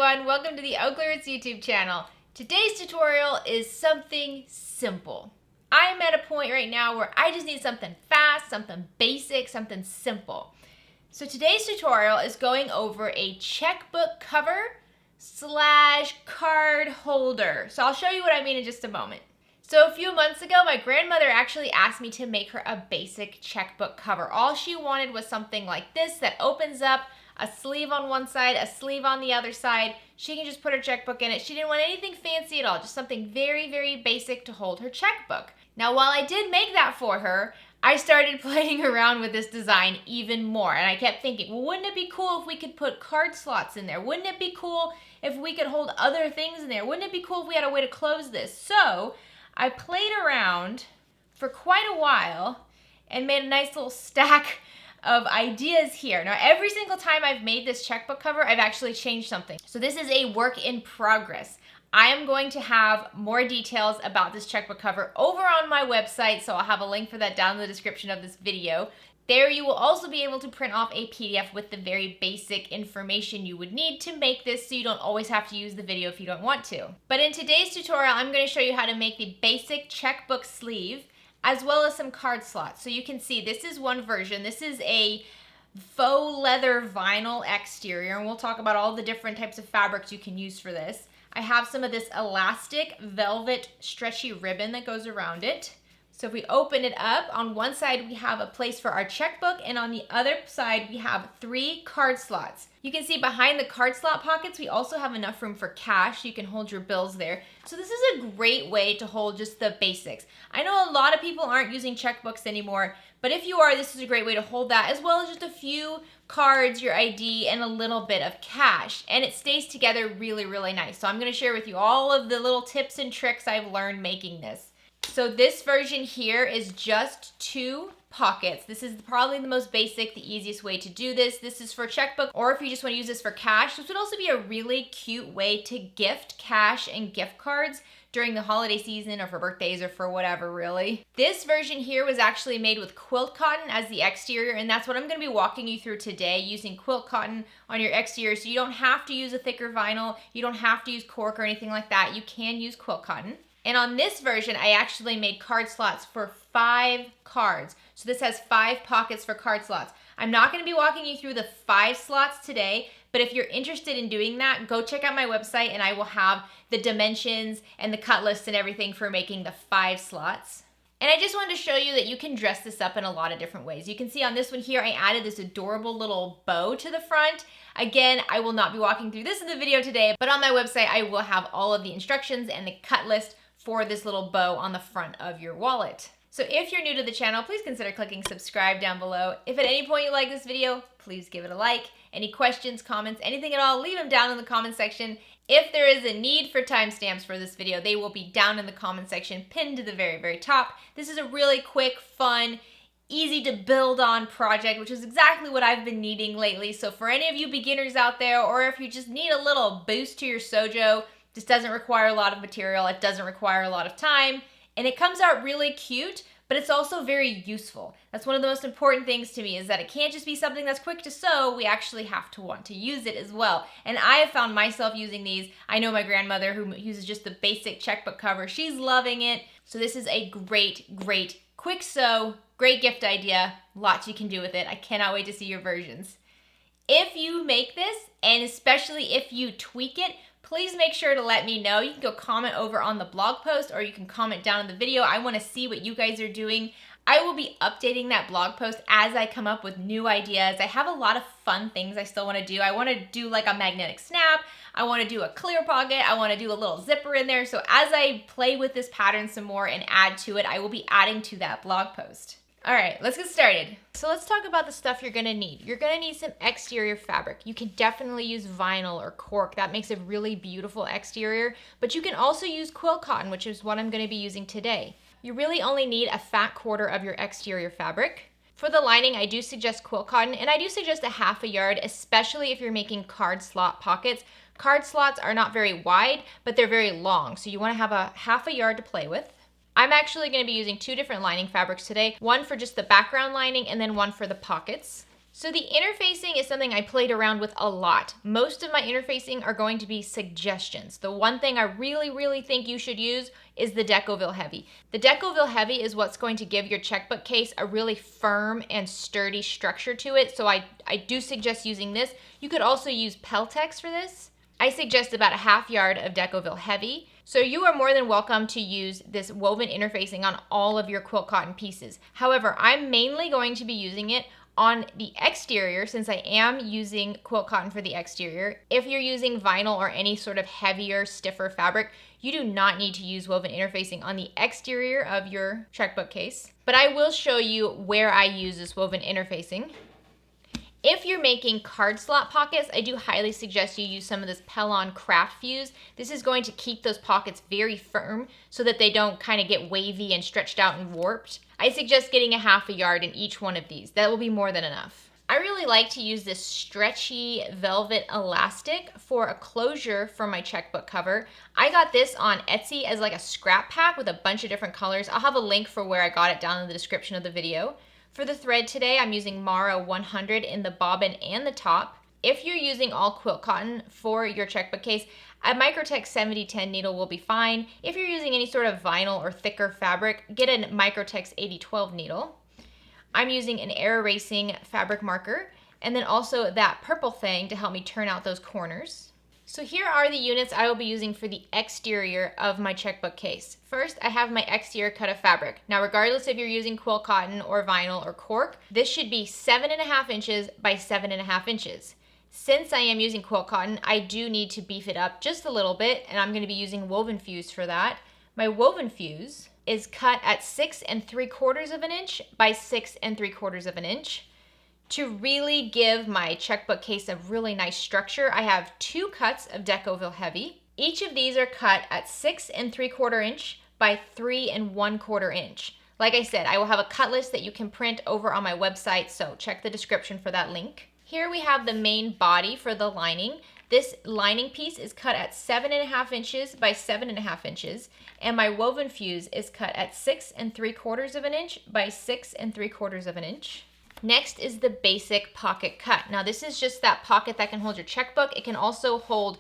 everyone, welcome to the OklaRoots YouTube channel. Today's tutorial is something simple. I'm at a point right now where I just need something fast, something basic, something simple. So today's tutorial is going over a checkbook cover / card holder. So I'll show you what I mean in just a moment. So a few months ago, my grandmother actually asked me to make her a basic checkbook cover. All she wanted was something like this that opens up, a sleeve on one side, a sleeve on the other side. She can just put her checkbook in it. She didn't want anything fancy at all, just something very, very basic to hold her checkbook. Now, while I did make that for her, I started playing around with this design even more. And I kept thinking, well, wouldn't it be cool if we could put card slots in there? Wouldn't it be cool if we could hold other things in there? Wouldn't it be cool if we had a way to close this? So I played around for quite a while and made a nice little stack of ideas here. Now, every single time I've made this checkbook cover, I've actually changed something. So this is a work in progress. I am going to have more details about this checkbook cover over on my website, so I'll have a link for that down in the description of this video. There you will also be able to print off a PDF with the very basic information you would need to make this, so you don't always have to use the video if you don't want to. But in today's tutorial, I'm going to show you how to make the basic checkbook sleeve as well as some card slots. So you can see this is one version. This is a faux leather vinyl exterior, and we'll talk about all the different types of fabrics you can use for this. I have some of this elastic velvet stretchy ribbon that goes around it. So if we open it up, on one side we have a place for our checkbook, and on the other side we have 3 card slots. You can see behind the card slot pockets we also have enough room for cash. You can hold your bills there. So this is a great way to hold just the basics. I know a lot of people aren't using checkbooks anymore, but if you are, this is a great way to hold that, as well as just a few cards, your ID, and a little bit of cash. And it stays together really, really nice. So I'm going to share with you all of the little tips and tricks I've learned making this. So this version here is just 2 pockets. This is probably the most basic, the easiest way to do this. This is for checkbook, or if you just want to use this for cash, this would also be a really cute way to gift cash and gift cards during the holiday season or for birthdays or for whatever, really. This version here was actually made with quilt cotton as the exterior, and that's what I'm going to be walking you through today, using quilt cotton on your exterior. So you don't have to use a thicker vinyl, you don't have to use cork or anything like that. You can use quilt cotton. And on this version, I actually made card slots for 5 cards. So this has 5 pockets for card slots. I'm not going to be walking you through the 5 slots today, but if you're interested in doing that, go check out my website and I will have the dimensions and the cut lists and everything for making the 5 slots. And I just wanted to show you that you can dress this up in a lot of different ways. You can see on this one here, I added this adorable little bow to the front. Again, I will not be walking through this in the video today, but on my website, I will have all of the instructions and the cut list for this little bow on the front of your wallet. So if you're new to the channel, please consider clicking subscribe down below. If at any point you like this video, please give it a like. Any questions, comments, anything at all, leave them down in the comment section. If there is a need for timestamps for this video, they will be down in the comment section, pinned to the very, very top. This is a really quick, fun, easy to build on project, which is exactly what I've been needing lately. So for any of you beginners out there, or if you just need a little boost to your sojo, this doesn't require a lot of material, it doesn't require a lot of time, and it comes out really cute, but it's also very useful. That's one of the most important things to me, is that it can't just be something that's quick to sew, we actually have to want to use it as well. And I have found myself using these. I know my grandmother, who uses just the basic checkbook cover, she's loving it. So this is a great, great quick sew, great gift idea, lots you can do with it. I cannot wait to see your versions. If you make this, and especially if you tweak it, please make sure to let me know. You can go comment over on the blog post, or you can comment down in the video. I want to see what you guys are doing. I will be updating that blog post as I come up with new ideas. I have a lot of fun things I still want to do. I want to do like a magnetic snap. I want to do a clear pocket. I want to do a little zipper in there. So as I play with this pattern some more and add to it, I will be adding to that blog post. All right, let's get started. So let's talk about the stuff you're gonna need. You're gonna need some exterior fabric. You can definitely use vinyl or cork. That makes a really beautiful exterior, but you can also use quilt cotton, which is what I'm gonna be using today. You really only need a fat quarter of your exterior fabric. For the lining, I do suggest quilt cotton, and I do suggest a 1/2 yard, especially if you're making card slot pockets. Card slots are not very wide, but they're very long, so you wanna have a 1/2 yard to play with. I'm actually going to be using 2 different lining fabrics today, one for just the background lining and then one for the pockets. So the interfacing is something I played around with a lot. Most of my interfacing are going to be suggestions. The one thing I really think you should use is the Decoville Heavy. The Decoville Heavy is what's going to give your checkbook case a really firm and sturdy structure to it. So I do suggest using this. You could also use Peltex for this. I suggest about a ½ yard of Decoville Heavy. So you are more than welcome to use this woven interfacing on all of your quilt cotton pieces. However, I'm mainly going to be using it on the exterior, since I am using quilt cotton for the exterior. If you're using vinyl or any sort of heavier, stiffer fabric, you do not need to use woven interfacing on the exterior of your checkbook case. But I will show you where I use this woven interfacing. If you're making card slot pockets, I do highly suggest you use some of this Pellon craft fuse. This is going to keep those pockets very firm so that they don't kind of get wavy and stretched out and warped. I suggest getting a ½ yard in each one of these. That will be more than enough. I really like to use this stretchy velvet elastic for a closure for my checkbook cover. I got this on Etsy as like a scrap pack with a bunch of different colors. I'll have a link for where I got it down in the description of the video. For the thread today, I'm using Mara 100 in the bobbin and the top. If you're using all quilt cotton for your checkbook case, a Microtex 7010 needle will be fine. If you're using any sort of vinyl or thicker fabric, get a Microtex 8012 needle. I'm using an air erasing fabric marker, and then also that purple thing to help me turn out those corners. So here are the units I will be using for the exterior of my checkbook case. First, I have my exterior cut of fabric. Now, regardless if you're using quilt cotton or vinyl or cork, this should be 7½ inches by 7½ inches. Since I am using quilt cotton, I do need to beef it up just a little bit, and I'm going to be using woven fuse for that. My woven fuse is cut at 6 3/4 inch by 6 3/4 inch. To really give my checkbook case a really nice structure, I have 2 cuts of Decoville Heavy. Each of these are cut at 6 3/4 inch by 3 1/4 inch. Like I said, I will have a cut list that you can print over on my website, so check the description for that link. Here we have the main body for the lining. This lining piece is cut at 7½ inches by 7½ inches, and my woven fuse is cut at 6 3/4 inch by 6 3/4 inch. Next is the basic pocket cut. Now this is just that pocket that can hold your checkbook. It can also hold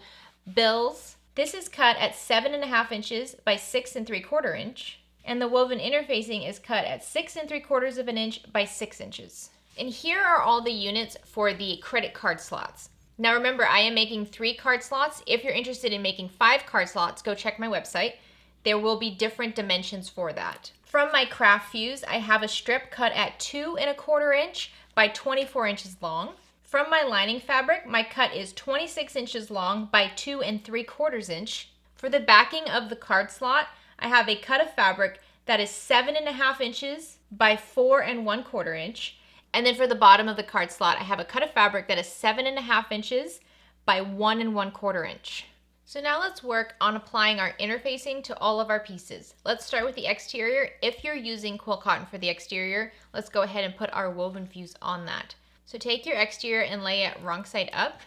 bills. This is cut at 7½ inches by 6 3/4 inch. And the woven interfacing is cut at 6 3/4 inch by 6 inches. And here are all the units for the credit card slots. Now remember, I am making 3 card slots. If you're interested in making 5 card slots, go check my website. There will be different dimensions for that. From my craft fuse, I have a strip cut at 2 1/4 inch by 24 inches long. From my lining fabric, my cut is 26 inches long by 2 3/4 inch. For the backing of the card slot, I have a cut of fabric that is 7½ inches by 4 1/4 inch. And then for the bottom of the card slot, I have a cut of fabric that is 7½ inches by 1 1/4 inch. So now let's work on applying our interfacing to all of our pieces. Let's start with the exterior. If you're using quilt cotton for the exterior, let's go ahead and put our woven fuse on that. So take your exterior and lay it wrong side up,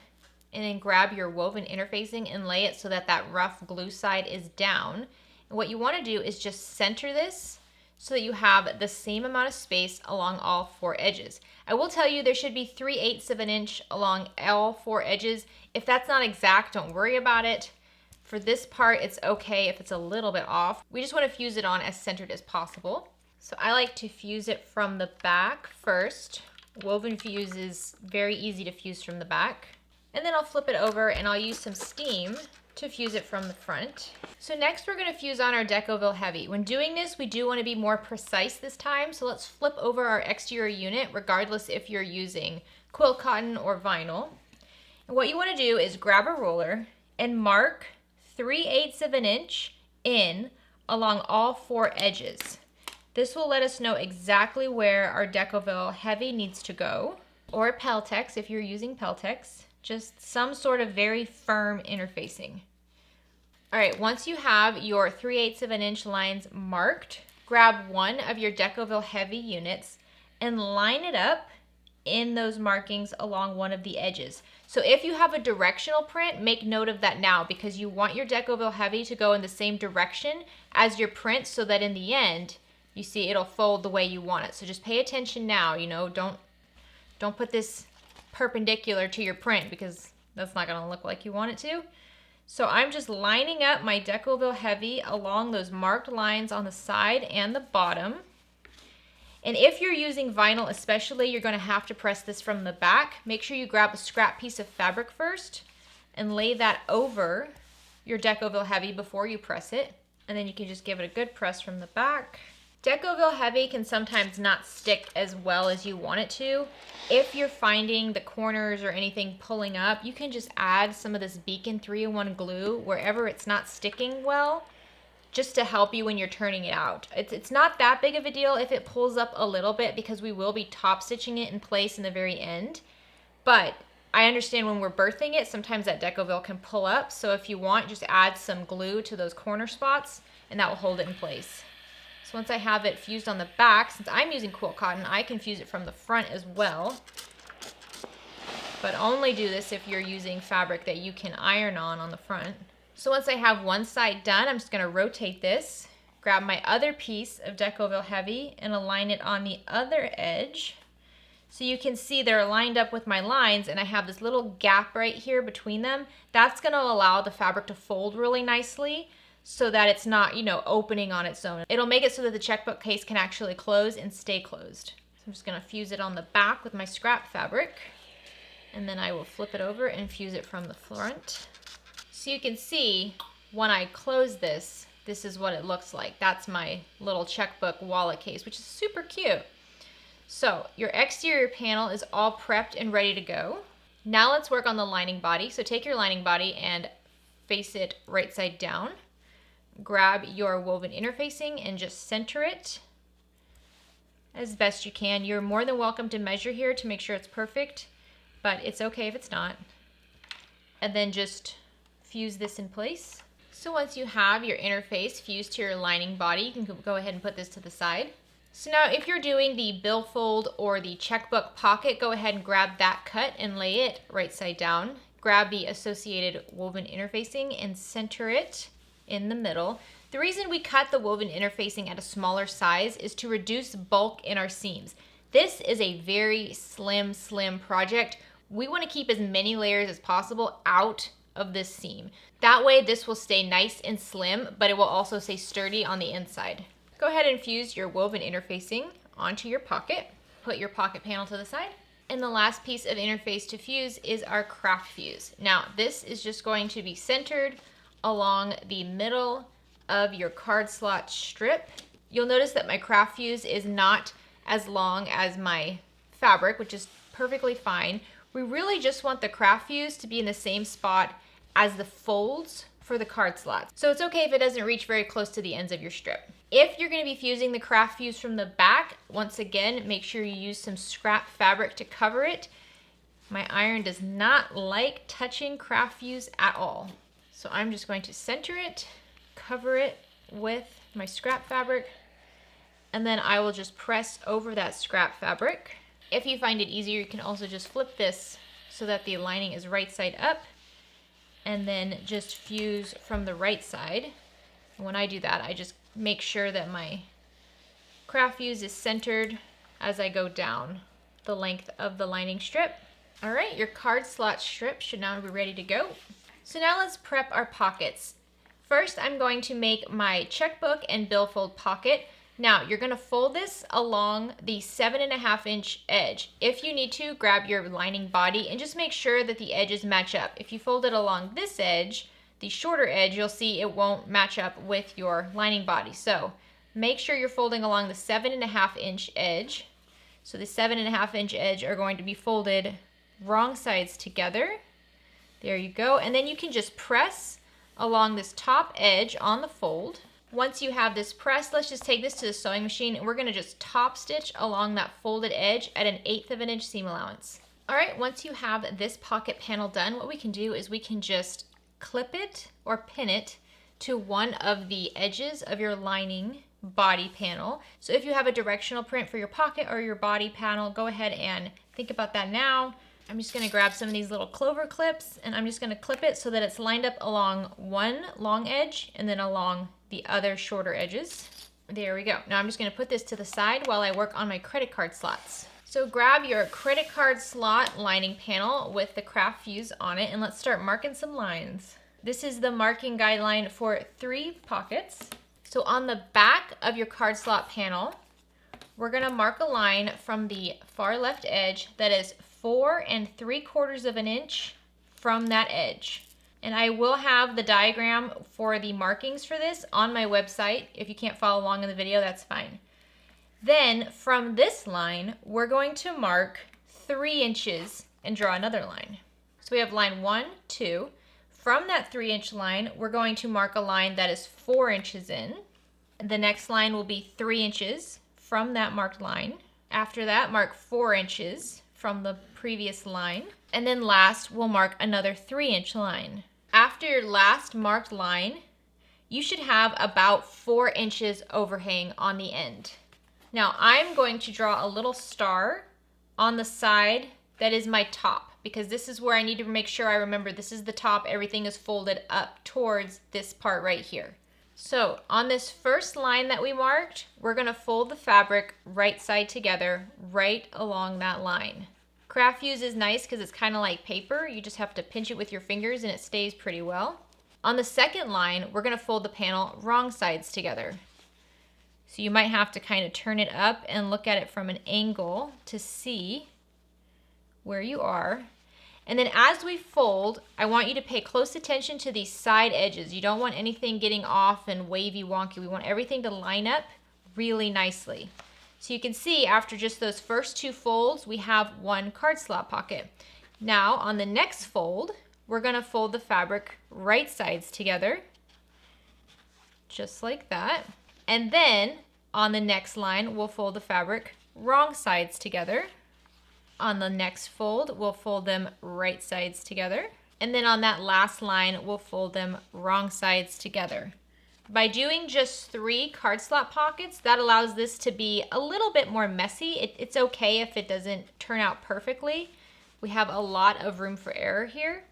and then grab your woven interfacing and lay it so that that rough glue side is down. And what you want to do is just center this so that you have the same amount of space along all 4 edges. I will tell you there should be 3/8 inch along all 4 edges. If that's not exact, don't worry about it. For this part, it's okay if it's a little bit off. We just want to fuse it on as centered as possible. So I like to fuse it from the back first. Woven fuse is very easy to fuse from the back. And then I'll flip it over and I'll use some steam to fuse it from the front. So next we're going to fuse on our Decoville Heavy. When doing this, we do want to be more precise this time. So let's flip over our exterior unit, regardless if you're using quilt cotton or vinyl. And what you want to do is grab a ruler and mark 3/8 inch in along all 4 edges. This will let us know exactly where our Decoville Heavy needs to go, or Peltex if you're using Peltex, just some sort of very firm interfacing. All right, once you have your 3/8 inch lines marked, grab one of your Decoville Heavy units and line it up in those markings along one of the edges. So if you have a directional print, make note of that now, because you want your Decoville Heavy to go in the same direction as your print so that in the end, you see it'll fold the way you want it. So just pay attention now, don't Don't put this perpendicular to your print because that's not gonna look like you want it to. So I'm just lining up my Decoville Heavy along those marked lines on the side and the bottom. And if you're using vinyl especially, you're gonna have to press this from the back. Make sure you grab a scrap piece of fabric first and lay that over your Decoville Heavy before you press it. And then you can just give it a good press from the back. Decoville Heavy can sometimes not stick as well as you want it to. If you're finding the corners or anything pulling up, you can just add some of this Beacon 3-in-1 glue wherever it's not sticking well, just to help you when you're turning it out. It's not that big of a deal if it pulls up a little bit because we will be top stitching it in place in the very end. But I understand when we're birthing it, sometimes that Decoville can pull up. So if you want, just add some glue to those corner spots and that will hold it in place. So once I have it fused on the back, since I'm using quilt cotton, I can fuse it from the front as well. But only do this if you're using fabric that you can iron on the front. So once I have one side done, I'm just gonna rotate this, grab my other piece of Decoville Heavy and align it on the other edge. So you can see they're lined up with my lines and I have this little gap right here between them. That's gonna allow the fabric to fold really nicely so that it's not, opening on its own. It'll make it so that the checkbook case can actually close and stay closed. So I'm just gonna fuse it on the back with my scrap fabric, and then I will flip it over and fuse it from the front. So you can see when I close this, this is what it looks like. That's my little checkbook wallet case, which is super cute. So your exterior panel is all prepped and ready to go. Now let's work on the lining body. So take your lining body and face it right side down. Grab your woven interfacing and just center it as best you can. You're more than welcome to measure here to make sure it's perfect, but it's okay if it's not. And then just fuse this in place. So once you have your interface fused to your lining body, you can go ahead and put this to the side. So now if you're doing the billfold or the checkbook pocket, go ahead and grab that cut and lay it right side down. Grab the associated woven interfacing and center it in the middle. The reason we cut the woven interfacing at a smaller size is to reduce bulk in our seams. This is a very slim project. We want to keep as many layers as possible out of this seam. That way this will stay nice and slim, but it will also stay sturdy on the inside. Go ahead and fuse your woven interfacing onto your pocket. Put your pocket panel to the side. And the last piece of interface to fuse is our craft fuse. Now this is just going to be centered along the middle of your card slot strip. You'll notice that my craft fuse is not as long as my fabric, which is perfectly fine. We really just want the craft fuse to be in the same spot as the folds for the card slots. So it's okay if it doesn't reach very close to the ends of your strip. If you're gonna be fusing the craft fuse from the back, once again, make sure you use some scrap fabric to cover it. My iron does not like touching craft fuse at all. So I'm just going to center it, cover it with my scrap fabric, and then I will just press over that scrap fabric. If you find it easier, you can also just flip this so that the lining is right side up, and then just fuse from the right side. And when I do that, I just make sure that my craft fuse is centered as I go down the length of the lining strip. All right, your card slot strip should now be ready to go. So now let's prep our pockets. First, I'm going to make my checkbook and billfold pocket. Now, you're gonna fold this along the 7.5-inch edge. If you need to, grab your lining body and just make sure that the edges match up. If you fold it along this edge, the shorter edge, you'll see it won't match up with your lining body. So make sure you're folding along the 7.5-inch edge. So the 7.5-inch edge are going to be folded wrong sides together. There you go. And then you can just press along this top edge on the fold. Once you have this pressed, let's just take this to the sewing machine and we're gonna just top stitch along that folded edge at 1/8 of an inch seam allowance. All right, once you have this pocket panel done, what we can do is we can just clip it or pin it to one of the edges of your lining body panel. So if you have a directional print for your pocket or your body panel, go ahead and think about that now. I'm just gonna grab some of these little clover clips and I'm just gonna clip it so that it's lined up along one long edge and then along the other shorter edges. There we go. Now I'm just gonna put this to the side while I work on my credit card slots. So grab your credit card slot lining panel with the craft fuse on it, and let's start marking some lines. This is the marking guideline for 3 pockets. So on the back of your card slot panel, we're gonna mark a line from the far left edge that is 4 3/4 of an inch from that edge. And I will have the diagram for the markings for this on my website. If you can't follow along in the video, that's fine. Then from this line, we're going to mark 3 inches and draw another line. So we have line 1, 2. From that 3-inch line, we're going to mark a line that is 4 inches in. The next line will be 3 inches from that marked line. After that, mark 4 inches from the previous line. And then last, we'll mark another 3-inch line. After your last marked line, you should have about 4 inches overhang on the end. Now I'm going to draw a little star on the side that is my top, because this is where I need to make sure I remember this is the top, everything is folded up towards this part right here. So on this first line that we marked, we're gonna fold the fabric right side together, right along that line. Craft fuse is nice because it's kind of like paper. You just have to pinch it with your fingers and it stays pretty well. On the second line, we're gonna fold the panel wrong sides together. So you might have to kind of turn it up and look at it from an angle to see where you are. And then as we fold, I want you to pay close attention to these side edges. You don't want anything getting off and wavy wonky. We want everything to line up really nicely. So you can see after just those first 2 folds, we have 1 card slot pocket. Now on the next fold, we're gonna fold the fabric right sides together, just like that. And then on the next line, we'll fold the fabric wrong sides together. On the next fold, we'll fold them right sides together. And then on that last line, we'll fold them wrong sides together. By doing just 3 card slot pockets, that allows this to be a little bit more messy. It's okay if it doesn't turn out perfectly. We have a lot of room for error here.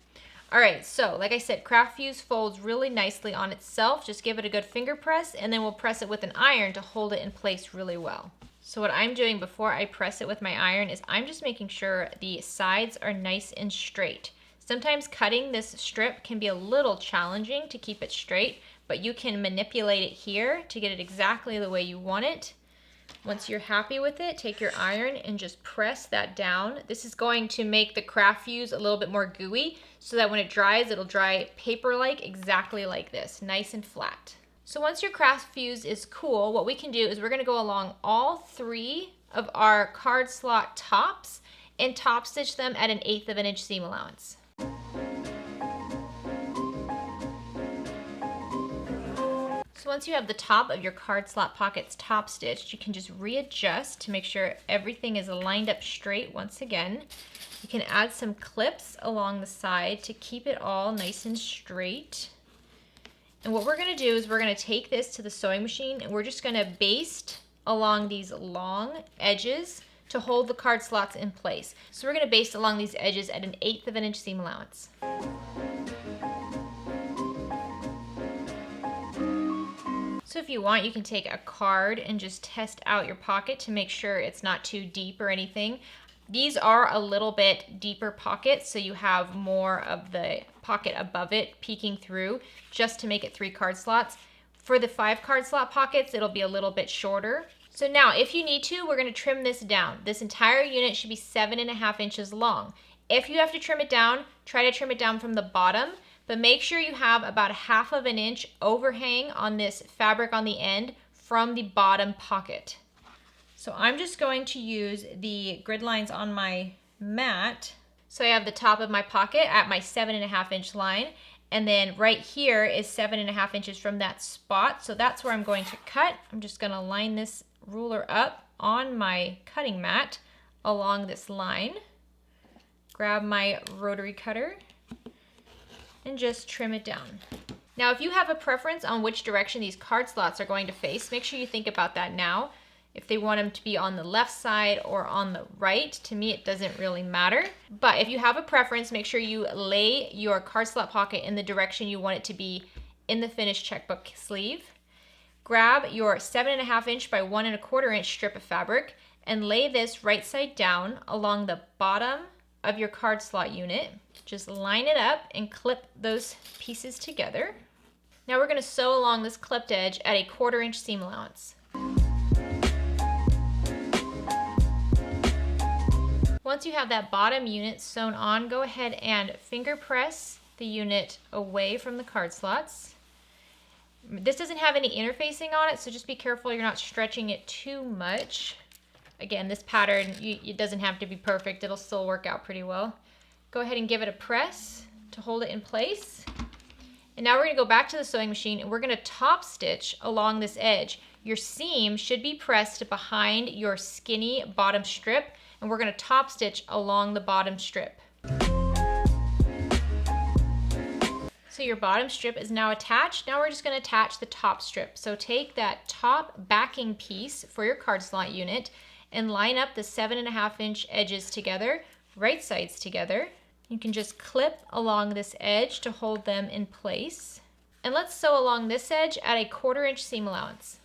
All right, so like I said, craft fuse folds really nicely on itself. Just give it a good finger press, and then we'll press it with an iron to hold it in place really well. So what I'm doing before I press it with my iron is I'm just making sure the sides are nice and straight. Sometimes cutting this strip can be a little challenging to keep it straight, but you can manipulate it here to get it exactly the way you want it. Once you're happy with it, take your iron and just press that down. This is going to make the craft fuse a little bit more gooey so that when it dries, it'll dry paper-like, exactly like this, nice and flat. So once your craft fuse is cool, what we can do is we're gonna go along all 3 of our card slot tops and top stitch them at 1/8 of an inch seam allowance. So once you have the top of your card slot pockets top stitched, you can just readjust to make sure everything is lined up straight once again. You can add some clips along the side to keep it all nice and straight. And what we're gonna do is we're gonna take this to the sewing machine and we're just gonna baste along these long edges to hold the card slots in place. So we're gonna baste along these edges at 1/8 of an inch seam allowance. So if you want, you can take a card and just test out your pocket to make sure it's not too deep or anything. These are a little bit deeper pockets, so you have more of the pocket above it peeking through just to make it 3 card slots. For the 5 card slot pockets, it'll be a little bit shorter. So now if you need to, we're gonna trim this down. This entire unit should be 7.5 inches long. If you have to trim it down, try to trim it down from the bottom, but make sure you have about 1/2 of an inch overhang on this fabric on the end from the bottom pocket. So I'm just going to use the grid lines on my mat. So I have the top of my pocket at my 7.5 inch line, and then right here is 7.5 inches from that spot. So that's where I'm going to cut. I'm just gonna line this ruler up on my cutting mat along this line. Grab my rotary cutter and just trim it down. Now, if you have a preference on which direction these card slots are going to face, make sure you think about that now. If they want them to be on the left side or on the right, to me it doesn't really matter. But if you have a preference, make sure you lay your card slot pocket in the direction you want it to be in the finished checkbook sleeve. Grab your 7.5 inch by 1 1/4 inch strip of fabric and lay this right side down along the bottom of your card slot unit. Just line it up and clip those pieces together. Now we're going to sew along this clipped edge at a 1/4 inch seam allowance. Once you have that bottom unit sewn on, go ahead and finger press the unit away from the card slots. This doesn't have any interfacing on it, so just be careful you're not stretching it too much. Again, this pattern, it doesn't have to be perfect. It'll still work out pretty well. Go ahead and give it a press to hold it in place. And now we're going to go back to the sewing machine and we're going to top stitch along this edge. Your seam should be pressed behind your skinny bottom strip, and we're going to top stitch along the bottom strip. So your bottom strip is now attached. Now we're just going to attach the top strip. So take that top backing piece for your card slot unit and line up the 7.5 inch edges together, right sides together. You can just clip along this edge to hold them in place. And let's sew along this edge at a 1/4 inch seam allowance.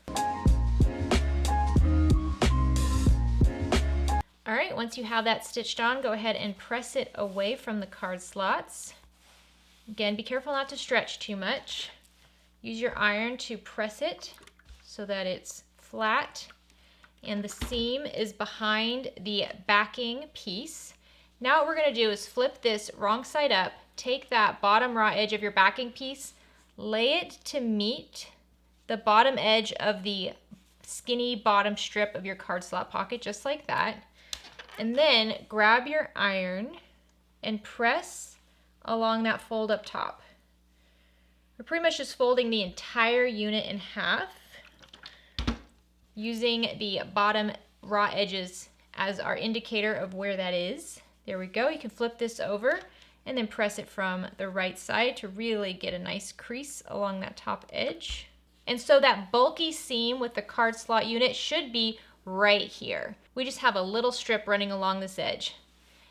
All right, once you have that stitched on, go ahead and press it away from the card slots. Again, be careful not to stretch too much. Use your iron to press it so that it's flat and the seam is behind the backing piece. Now what we're going to do is flip this wrong side up, take that bottom raw edge of your backing piece, lay it to meet the bottom edge of the skinny bottom strip of your card slot pocket, just like that. And then grab your iron and press along that fold up top. We're pretty much just folding the entire unit in half, using the bottom raw edges as our indicator of where that is. There we go. You can flip this over and then press it from the right side to really get a nice crease along that top edge. And so that bulky seam with the card slot unit should be right here. We just have a little strip running along this edge.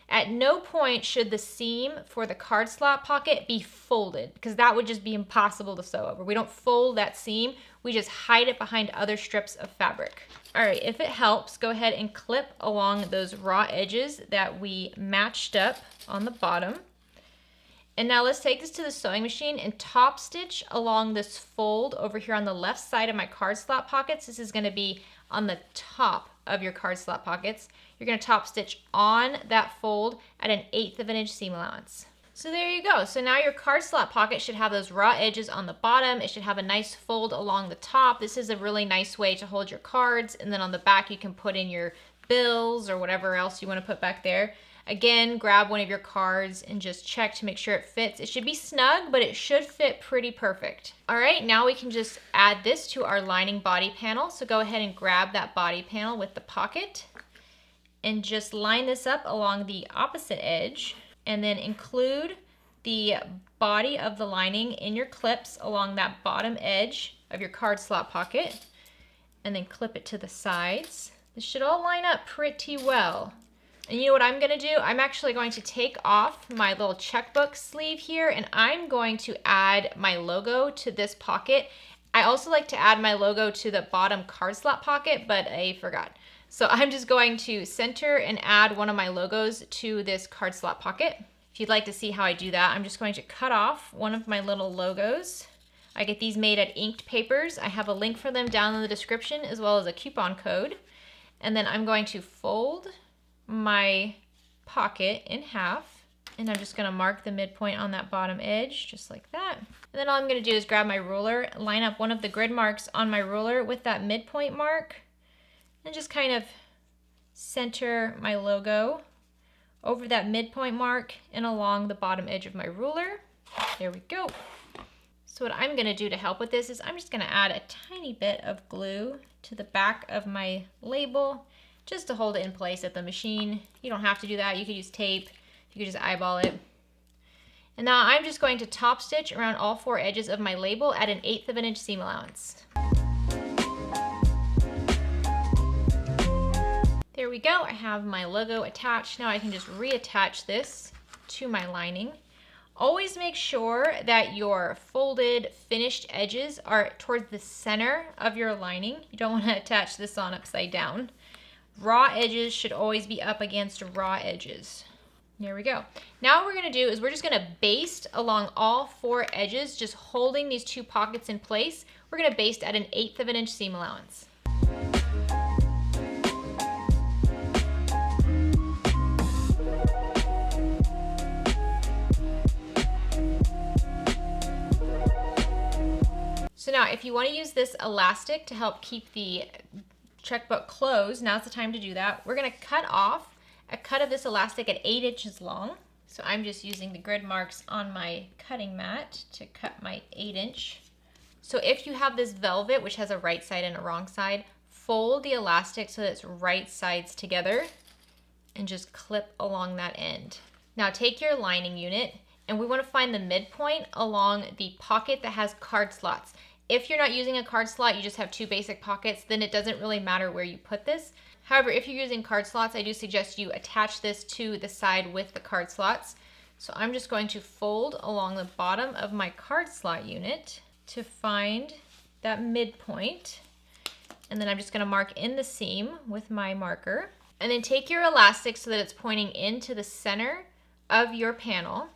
At no point should the seam for the card slot pocket be folded, because that would just be impossible to sew over. We don't fold that seam, we just hide it behind other strips of fabric. All right, if it helps, go ahead and clip along those raw edges that we matched up on the bottom. And now let's take this to the sewing machine and top stitch along this fold over here on the left side of my card slot pockets. This is going to be on the top of your card slot pockets. You're going to top stitch on that fold at an 1/8 of an inch seam allowance. So there you go. So now your card slot pocket should have those raw edges on the bottom. It should have a nice fold along the top. This is a really nice way to hold your cards, and then on the back you can put in your bills or whatever else you want to put back there. Again, grab one of your cards and just check to make sure it fits. It should be snug, but it should fit pretty perfect. All right, now we can just add this to our lining body panel. So go ahead and grab that body panel with the pocket and just line this up along the opposite edge, and then include the body of the lining in your clips along that bottom edge of your card slot pocket, and then clip it to the sides. This should all line up pretty well. And you know what I'm gonna do? I'm actually going to take off my little checkbook sleeve here, and I'm going to add my logo to this pocket. I also like to add my logo to the bottom card slot pocket, but I forgot. So I'm just going to center and add one of my logos to this card slot pocket. If you'd like to see how I do that, I'm just going to cut off one of my little logos. I get these made at Inked Papers. I have a link for them down in the description, as well as a coupon code. And then I'm going to fold my pocket in half, and I'm just going to mark the midpoint on that bottom edge, just like that. And then all I'm going to do is grab my ruler, line up one of the grid marks on my ruler with that midpoint mark, and just kind of center my logo over that midpoint mark and along the bottom edge of my ruler. There we go. So what I'm going to do to help with this is I'm just going to add a tiny bit of glue to the back of my label, just to hold it in place at the machine. You don't have to do that. You could use tape. You could just eyeball it. And now I'm just going to top stitch around all 4 edges of my label at an 1/8 of an inch seam allowance. There we go. I have my logo attached. Now I can just reattach this to my lining. Always make sure that your folded finished edges are towards the center of your lining. You don't want to attach this on upside down. Raw edges should always be up against raw edges. There we go. Now what we're gonna do is we're just gonna baste along all 4 edges, just holding these 2 pockets in place. We're gonna baste at an 1/8 of an inch seam allowance. So now if you want to use this elastic to help keep the checkbook closed, now's the time to do that. We're going to cut off a cut of this elastic at 8 inches long. So I'm just using the grid marks on my cutting mat to cut my 8-inch. So if you have this velvet, which has a right side and a wrong side, fold the elastic so that it's right sides together and just clip along that end. Now take your lining unit and we want to find the midpoint along the pocket that has card slots. If you're not using a card slot, you just have 2 basic pockets, then it doesn't really matter where you put this. However, if you're using card slots, I do suggest you attach this to the side with the card slots. So I'm just going to fold along the bottom of my card slot unit to find that midpoint. And then I'm just gonna mark in the seam with my marker. And then take your elastic so that it's pointing into the center of your panel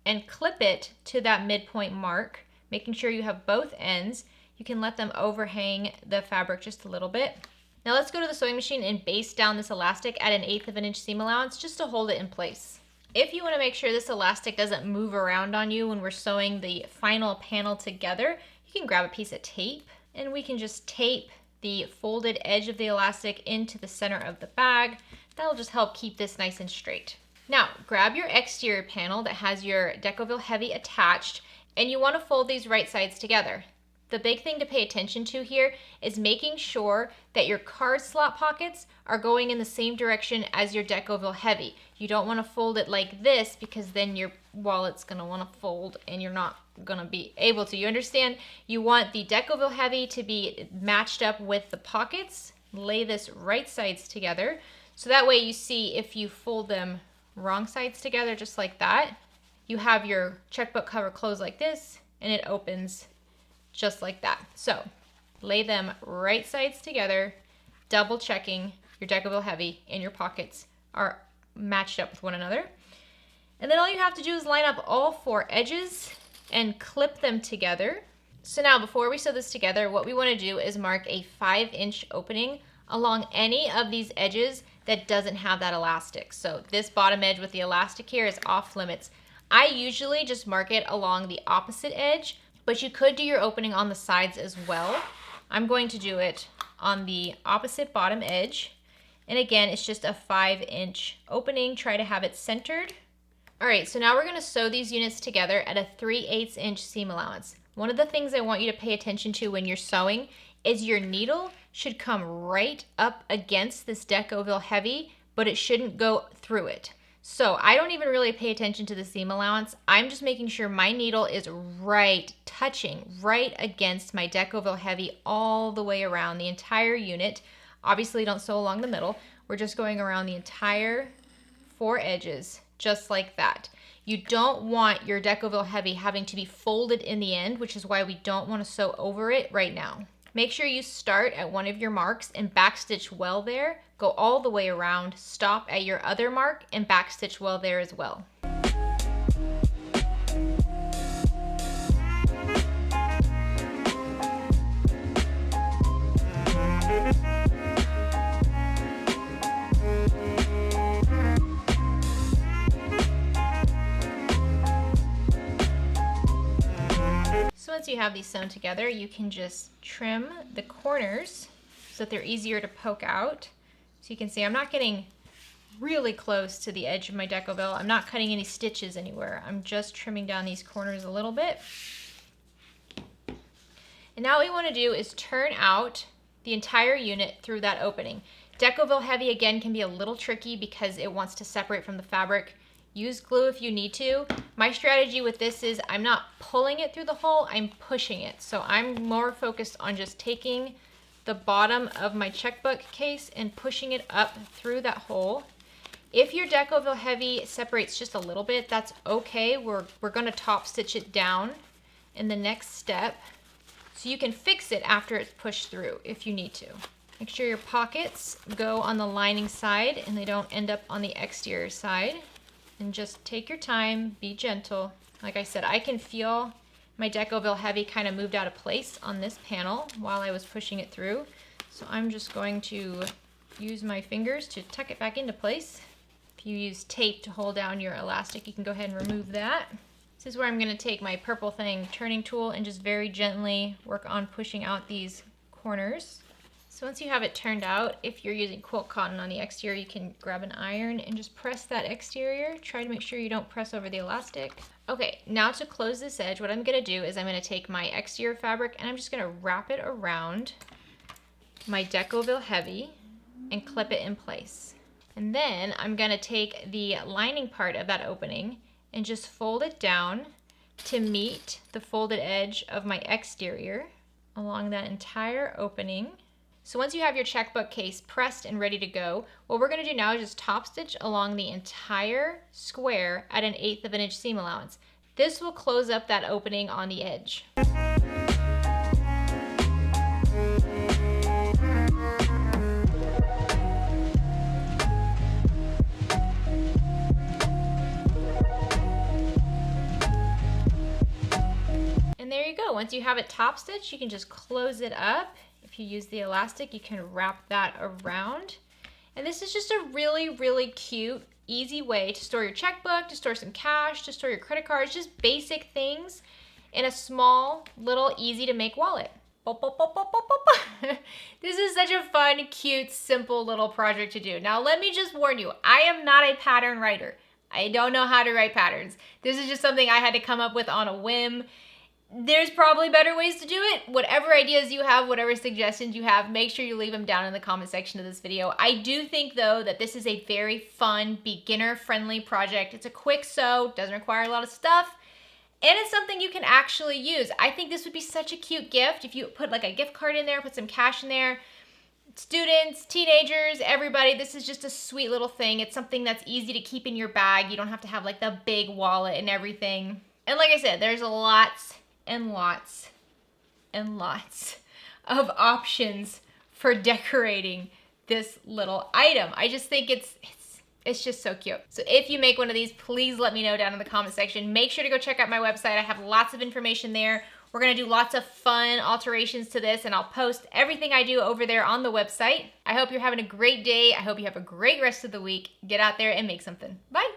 and clip it to that midpoint mark, making sure you have both ends. You can let them overhang the fabric just a little bit. Now let's go to the sewing machine and baste down this elastic at an 1/8 of an inch seam allowance just to hold it in place. If you want to make sure this elastic doesn't move around on you when we're sewing the final panel together, you can grab a piece of tape and we can just tape the folded edge of the elastic into the center of the bag. That'll just help keep this nice and straight. Now grab your exterior panel that has your Decoville Heavy attached, and you want to fold these right sides together. The big thing to pay attention to here is making sure that your card slot pockets are going in the same direction as your Decoville Heavy. You don't want to fold it like this because then your wallet's going to want to fold and you're not going to be able to. You understand? You want the Decoville Heavy to be matched up with the pockets. Lay this right sides together so that way you see if you fold them wrong sides together just like that, you have your checkbook cover closed like this and it opens just like that. So lay them right sides together, double checking your Decoville Heavy and your pockets are matched up with one another. And then all you have to do is line up all 4 edges and clip them together. So now before we sew this together, what we want to do is mark a 5-inch opening along any of these edges that doesn't have that elastic. So this bottom edge with the elastic here is off limits. I usually just mark it along the opposite edge, but you could do your opening on the sides as well. I'm going to do it on the opposite bottom edge. And again, it's just a 5-inch opening. Try to have it centered. All right, so now we're gonna sew these units together at a 3/8 inch seam allowance. One of the things I want you to pay attention to when you're sewing is your needle should come right up against this Decoville Heavy, but it shouldn't go through it. So I don't even really pay attention to the seam allowance. I'm just making sure my needle is touching right against my Decoville Heavy all the way around the entire unit. Obviously don't sew along the middle. We're just going around the entire 4 edges, just like that. You don't want your Decoville Heavy having to be folded in the end, which is why we don't want to sew over it right now. Make sure you start at one of your marks and backstitch well there. Go all the way around, stop at your other mark, and backstitch well there as well. So once you have these sewn together, you can just trim the corners so that they're easier to poke out. So you can see I'm not getting really close to the edge of my Decoville. I'm not cutting any stitches anywhere. I'm just trimming down these corners a little bit. And now what we want to do is turn out the entire unit through that opening. Decoville Heavy again can be a little tricky because it wants to separate from the fabric. Use glue if you need to. My strategy with this is I'm not pulling it through the hole, I'm pushing it. So I'm more focused on just taking the bottom of my checkbook case and pushing it up through that hole. If your Decoville Heavy separates just a little bit, that's okay. We're gonna top stitch it down in the next step. So you can fix it after it's pushed through if you need to. Make sure your pockets go on the lining side and they don't end up on the exterior side. And just take your time, be gentle. Like I said, I can feel my Decoville Heavy kind of moved out of place on this panel while I was pushing it through. So I'm just going to use my fingers to tuck it back into place. If you use tape to hold down your elastic, you can go ahead and remove that. This is where I'm going to take my purple thing turning tool and just very gently work on pushing out these corners. So once you have it turned out, if you're using quilt cotton on the exterior, you can grab an iron and just press that exterior. Try to make sure you don't press over the elastic. Okay, now to close this edge, what I'm going to do is I'm going to take my exterior fabric and I'm just going to wrap it around my Decoville Heavy and clip it in place. And then I'm going to take the lining part of that opening and just fold it down to meet the folded edge of my exterior along that entire opening. So once you have your checkbook case pressed and ready to go, what we're going to do now is just top stitch along the entire square at 1/8 of an inch seam allowance. This will close up that opening on the edge. And there you go. Once you have it top stitched, you can just close it up. If you use the elastic, you can wrap that around. And this is just a really, really cute, easy way to store your checkbook, to store some cash, to store your credit cards, just basic things in a small, little, easy to make wallet. This is such a fun, cute, simple little project to do. Now, let me just warn you, I am not a pattern writer. I don't know how to write patterns. This is just something I had to come up with on a whim. There's probably better ways to do it. Whatever ideas you have, whatever suggestions you have, make sure you leave them down in the comment section of this video. I do think, though, that this is a very fun, beginner-friendly project. It's a quick sew, doesn't require a lot of stuff, and it's something you can actually use. I think this would be such a cute gift if you put like a gift card in there, put some cash in there. Students, teenagers, everybody, this is just a sweet little thing. It's something that's easy to keep in your bag. You don't have to have like the big wallet and everything. And like I said, there's lots and lots and lots of options for decorating this little item. I just think it's just so cute. So if you make one of these, please let me know down in the comment section. Make sure to go check out my website. I have lots of information there. We're gonna do lots of fun alterations to this, and I'll post everything I do over there on the website. I hope you're having a great day. I hope you have a great rest of the week. Get out there and make something. Bye.